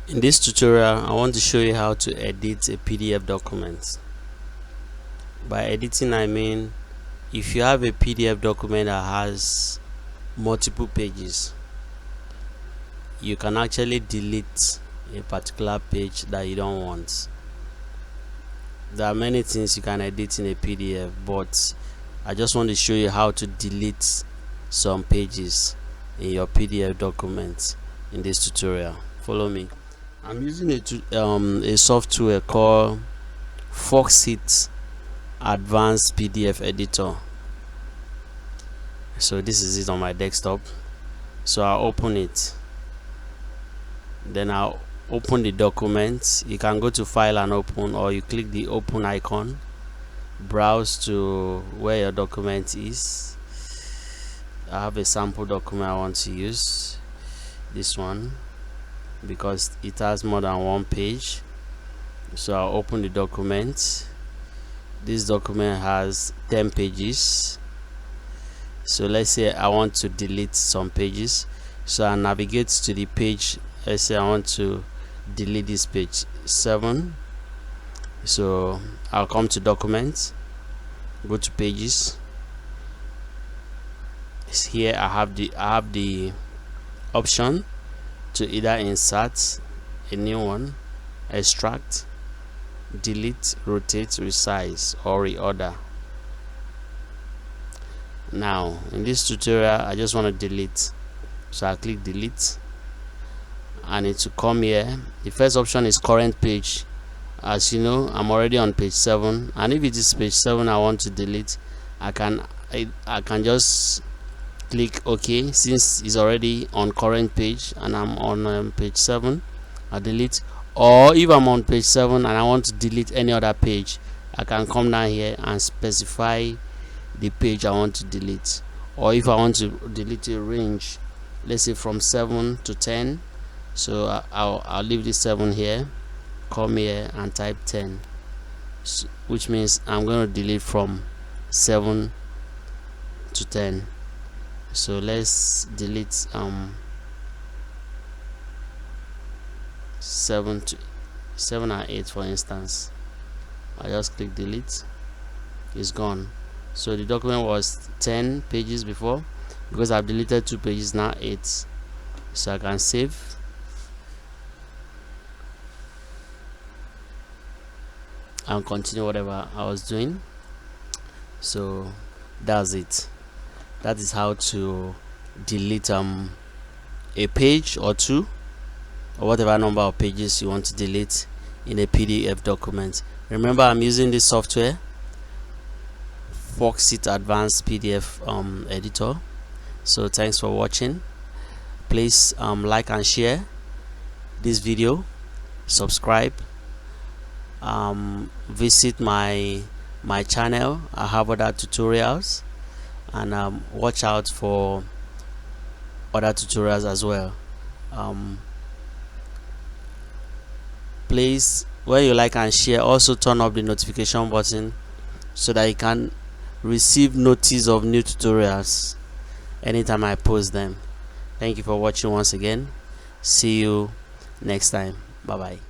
In this tutorial, I want to show you how to edit a PDF document. By editing, I mean if you have a PDF document that has multiple pages, you can actually delete a particular page that you don't want. There are many things you can edit in a PDF, but I just want to show you how to delete some pages in your PDF document in this tutorial. Follow me. I'm using a software called Foxit Advanced PDF Editor. So this is it on my desktop. So I'll open it. Then I'll open the document. You can go to File and Open, or you click the Open icon. Browse to where your document is. I have a sample document I want to use. This one, because it has more than one page. So I'll open the document. This document has 10 pages. So let's say I want to delete some pages. So I navigate to the page. Let's say I want to delete this page 7. So I'll come to Document, go to Pages. Here I have the option to either insert a new one, extract, delete, rotate, resize, or reorder. Now in this tutorial I just want to delete, so I click delete and it will come here. The first option is current page. As you know, I'm already on page 7, and if it is page 7 I want to delete, I can just click OK. Since it's already on current page and I'm on page 7, I delete. Or if I'm on page 7 and I want to delete any other page, I can come down here and specify the page I want to delete. Or if I want to delete a range, let's say from 7 to 10, so I'll leave this 7 here, come here and type 10, which means I'm going to delete from 7 to 10. So let's delete 7 and 8 for instance. I just click delete. It's gone. So the document was 10 pages before. Because I've deleted 2 pages, now 8. So I can save. And continue whatever I was doing. So that's it. That is how to delete a page or 2, or whatever number of pages you want to delete in a PDF document. Remember, I'm using this software, Foxit Advanced PDF Editor. So thanks for watching. Please like and share this video, subscribe, visit my channel. I have other tutorials, and watch out for other tutorials as well. Please, when you like and share, also turn up the notification button so that you can receive notice of new tutorials anytime I post them. Thank you for watching once again. See you next time. Bye bye.